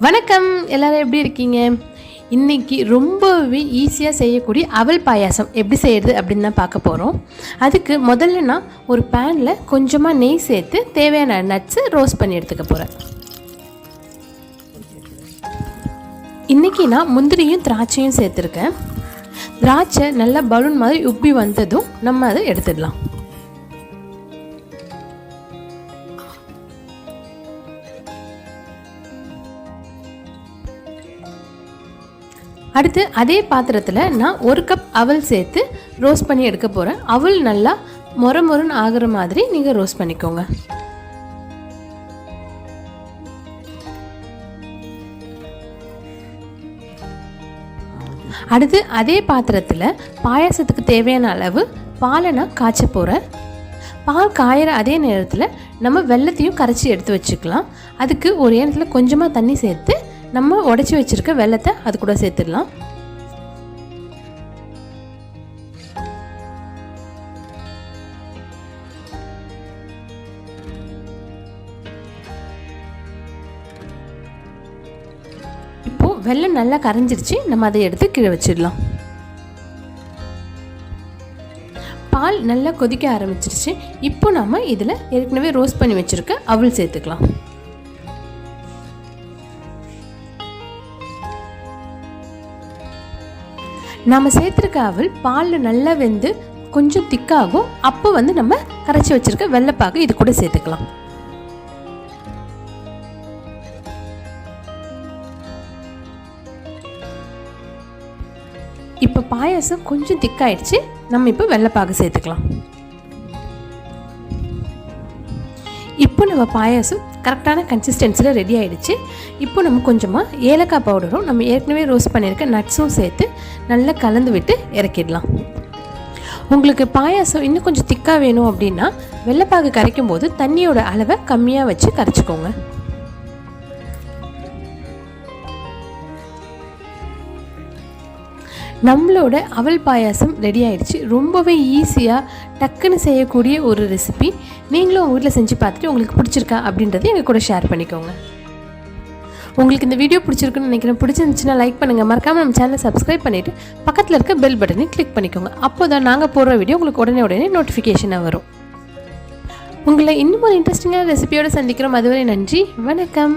வணக்கம், எல்லாரும் எப்படி இருக்கீங்க? இன்றைக்கி ரொம்பவே ஈஸியாக செய்யக்கூடிய அவல் பாயாசம் எப்படி செய்கிறது அப்படின்னு தான் பார்க்க போகிறோம். அதுக்கு முதல்ல நான் ஒரு பேனில் கொஞ்சமாக நெய் சேர்த்து தேவையான நட்ஸு ரோஸ்ட் பண்ணி எடுத்துக்க போகிறேன். இன்றைக்கி நான் முந்திரியும் திராட்சையும் சேர்த்துருக்கேன். திராட்சை நல்லா பலூன் மாதிரி உப்பி வந்ததும் நம்ம அதை எடுத்துடலாம். அடுத்து அதே பாத்திரத்தில் நான் ஒரு கப் அவல் சேர்த்து ரோஸ்ட் பண்ணி எடுக்க போகிறேன். அவல் நல்லா மொறுன்னு ஆகிற மாதிரி நீங்கள் ரோஸ்ட் பண்ணிக்கோங்க. அடுத்து அதே பாத்திரத்தில் பாயாசத்துக்கு தேவையான அளவு பாலை நான் காய்ச்ச போகிறேன். பால் காயிற அதே நேரத்தில் நம்ம வெல்லத்தையும் கரைச்சி எடுத்து வச்சுக்கலாம். அதுக்கு ஒரு ஏனத்தில் கொஞ்சமாக தண்ணி சேர்த்து நம்ம உடைச்சி வச்சுருக்க வெல்லத்தை அது கூட சேர்த்துடலாம். இப்போது வெல்லம் நல்லா கரைஞ்சிருச்சு, நம்ம அதை எடுத்து கீழே வச்சிடலாம். பால் நல்லா கொதிக்க ஆரம்பிச்சிருச்சு. இப்போ நம்ம இதில் ஏற்கனவே ரோஸ்ட் பண்ணி வச்சுருக்க அவல் சேர்த்துக்கலாம். நாம் சேர்த்துருக்க அவல் பாலில் நல்லா வெந்து கொஞ்சம் திக்காகும். அப்போ நம்ம கரைச்சி வச்சுருக்க வெள்ளைப்பாகு இது கூட சேர்த்துக்கலாம். இப்போ பாயாசம் கொஞ்சம் திக்காயிடுச்சு, நம்ம இப்போ வெள்ளைப்பாகு சேர்த்துக்கலாம். இப்போ நம்ம பாயாசம் கரெக்டான கன்சிஸ்டன்சியில் ரெடி ஆகிடுச்சு. இப்போ நம்ம கொஞ்சமாக ஏலக்காய் பவுடரும் நம்ம ஏற்கனவே ரோஸ்ட் பண்ணியிருக்க நட்ஸும் சேர்த்து நல்லா கலந்து விட்டு இறக்கிடலாம். உங்களுக்கு பாயாசம் இன்னும் கொஞ்சம் திக்காக வேணும் அப்படின்னா வெள்ளைப்பாகு கரைக்கும் போது தண்ணியோட அளவை கம்மியாக வச்சு கரைச்சிக்கோங்க. நம்மளோட அவல் பாயாசம் ரெடி ஆகிடுச்சு. ரொம்பவே ஈஸியாக டக்குன்னு செய்யக்கூடிய ஒரு ரெசிபி. நீங்களும் உங்கள் வீட்டில் செஞ்சு பார்த்துட்டு உங்களுக்கு பிடிச்சிருக்கா அப்படின்றத எங்கள் கூட ஷேர் பண்ணிக்கோங்க. உங்களுக்கு இந்த வீடியோ பிடிச்சிருக்குன்னு நினைக்கிறேன். பிடிச்சிருந்துச்சுன்னா லைக் பண்ணுங்கள். மறக்காமல் நம்ம சேனலை சப்ஸ்கிரைப் பண்ணிவிட்டு பக்கத்தில் இருக்க பெல் பட்டனையும் கிளிக் பண்ணிக்கோங்க. அப்போ தான் நாங்கள் போடுற வீடியோ உங்களுக்கு உடனே நோட்டிஃபிகேஷனாக வரும். உங்களை இன்னும் ஒரு இன்ட்ரெஸ்டிங்கான ரெசிபியோடு சந்திக்கிறோம். அதுவரை நன்றி, வணக்கம்.